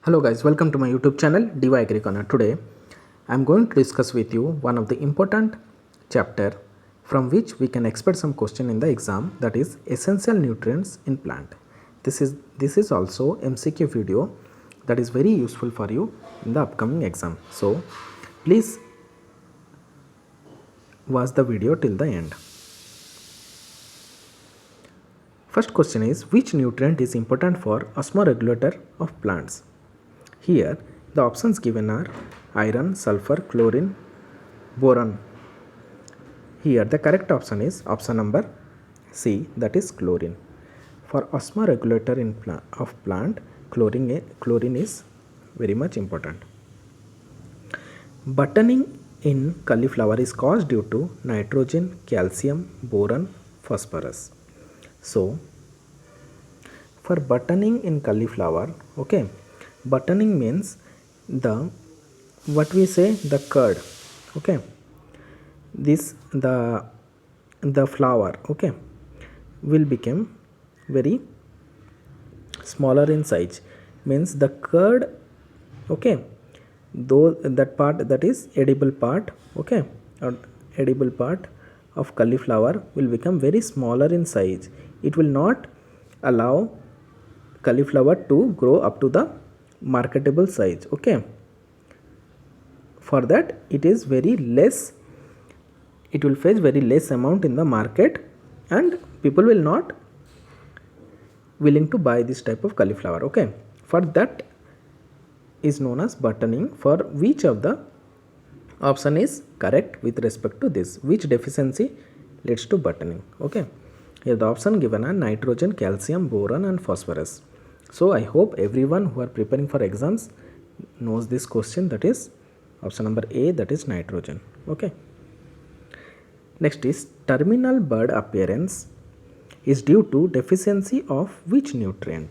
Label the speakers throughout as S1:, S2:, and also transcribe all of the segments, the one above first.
S1: Hello guys, welcome to my YouTube channel DY Agri Corner. Today I am going to discuss with you one of the important chapter from which we can expect some question in the exam, that is essential nutrients in plant. This is also MCQ video that is very useful for you in the upcoming exam. So please watch the video till the end. First question is, which nutrient is important for osmoregulator of plants? Here the options given are iron, sulfur, chlorine, boron. Here the correct option is option number C, that is chlorine. For osmoregulator of plant, chlorine is very much important. Buttoning in cauliflower is caused due to nitrogen, calcium, boron, phosphorus. So for buttoning in cauliflower, okay, buttoning means the the curd, okay, this the flower, okay, will become very smaller in size, means the curd, okay, though that part, that is edible part, okay, or edible part of cauliflower will become very smaller in size. It will not allow cauliflower to grow up to the marketable size, okay. For that it is very less, it will fetch very less amount in the market and people will not willing to buy this type of cauliflower, okay. For that is known as buttoning. For which of the option is correct with respect to this, which deficiency leads to buttoning, okay. Here the option given are nitrogen, calcium, boron and phosphorus. So I hope everyone who are preparing for exams knows this question, that is option number A, that is nitrogen, okay. Next is, terminal bud appearance is due to deficiency of which nutrient?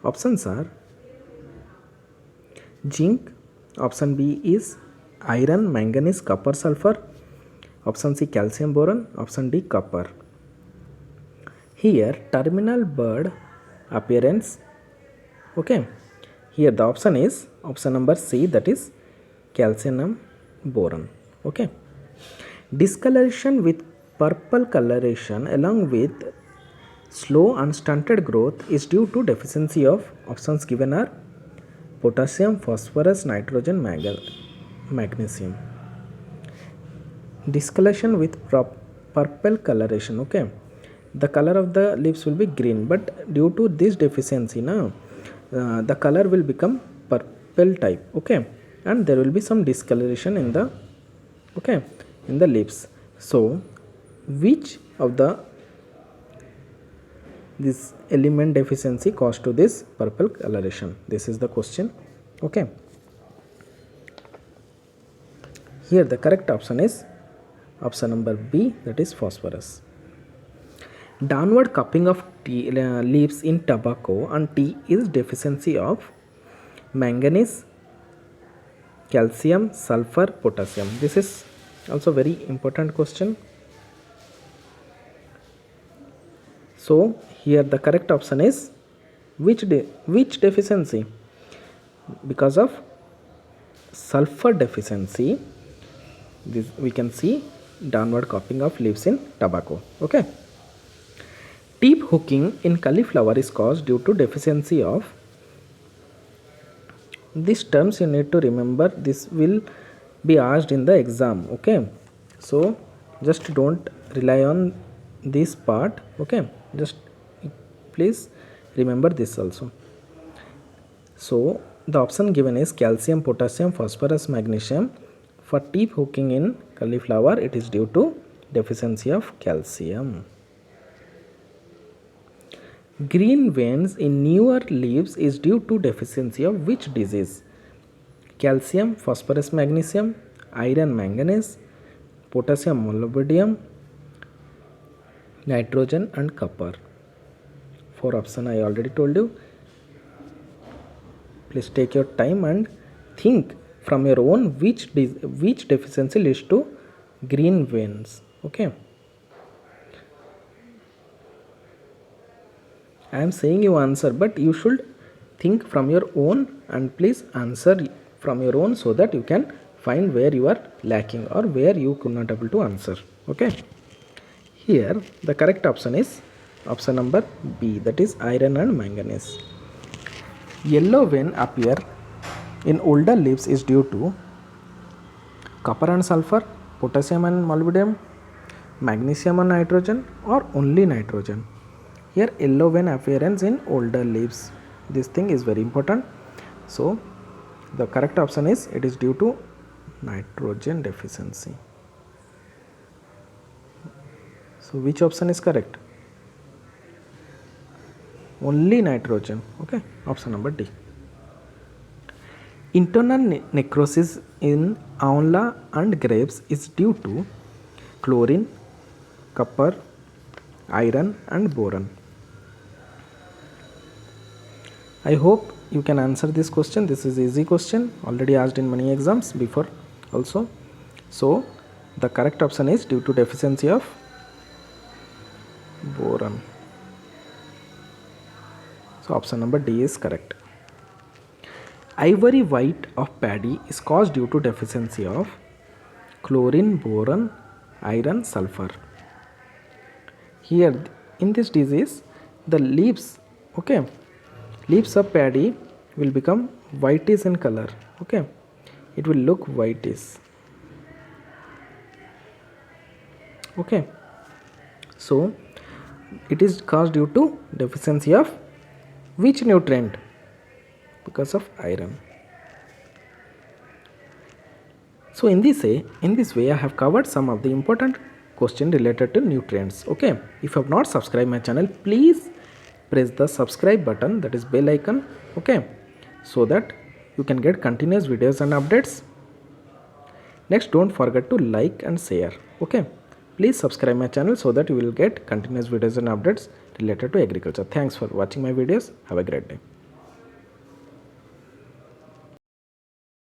S1: Options are zinc, option B is iron, manganese, copper, sulfur, option C calcium, boron, option D copper. Here terminal bud appearance, okay, here the option is option number C, that is calcium boron, okay. Discoloration with purple coloration along with slow and stunted growth is due to deficiency of, options given are potassium, phosphorus, nitrogen, magnesium. Discoloration with purple coloration, okay, the color of the leaves will be green, but due to this deficiency now the color will become purple type, okay, and there will be some discoloration in the, okay, in the leaves. So which of the this element deficiency caused to this purple coloration? This is the question, okay. Here the correct option is option number B, that is phosphorus. Downward cupping of leaves in tobacco and tea is deficiency of manganese, calcium, sulfur, potassium. This is also very important question. So here the correct option is which deficiency? Because of sulfur deficiency, this we can see downward cupping of leaves in tobacco, okay. Tip hooking in cauliflower is caused due to deficiency of, these terms you need to remember, this will be asked in the exam, okay. So just don't rely on this part, okay, just please remember this also. So the option given is calcium, potassium, phosphorus, magnesium. For tip hooking in cauliflower, it is due to deficiency of calcium. Green veins in newer leaves is due to deficiency of which disease? Calcium, phosphorus, magnesium, iron, manganese, potassium, molybdenum, nitrogen and copper. 4 option I already told you. Please take your time and think from your own which deficiency leads to green veins, okay. I am saying you answer, but you should think from your own and please answer from your own so that you can find where you are lacking or where you could not able to answer. Okay. Here the correct option is option number B, that is iron and manganese. Yellow vein appear in older leaves is due to copper and sulfur, potassium and molybdenum, magnesium and nitrogen, or only nitrogen. Here yellow vein appearance in older leaves, this thing is very important. So the correct option is it is due to nitrogen deficiency. So which option is correct? Only nitrogen. Okay, option number D. Internal necrosis in amla and grapes is due to chlorine, copper, iron and boron. I hope you can answer this question. This is easy question, already asked in many exams before also. So the correct option is due to deficiency of boron. So option number D is correct. Ivory white of paddy is caused due to deficiency of chlorine, boron, iron, sulfur. Here in this disease the leaves, okay, leaves of paddy will become whitish in color. Okay, it will look whitish. Okay, so it is caused due to deficiency of which nutrient? Because of iron. So in this way I have covered some of the important question related to nutrients. Okay, if you have not subscribed my channel, please press the subscribe button, that is bell icon. Okay, so that you can get continuous videos and updates. Next, don't forget to like and share. Okay, please subscribe my channel so that you will get continuous videos and updates related to agriculture. Thanks for watching my videos. Have a great day.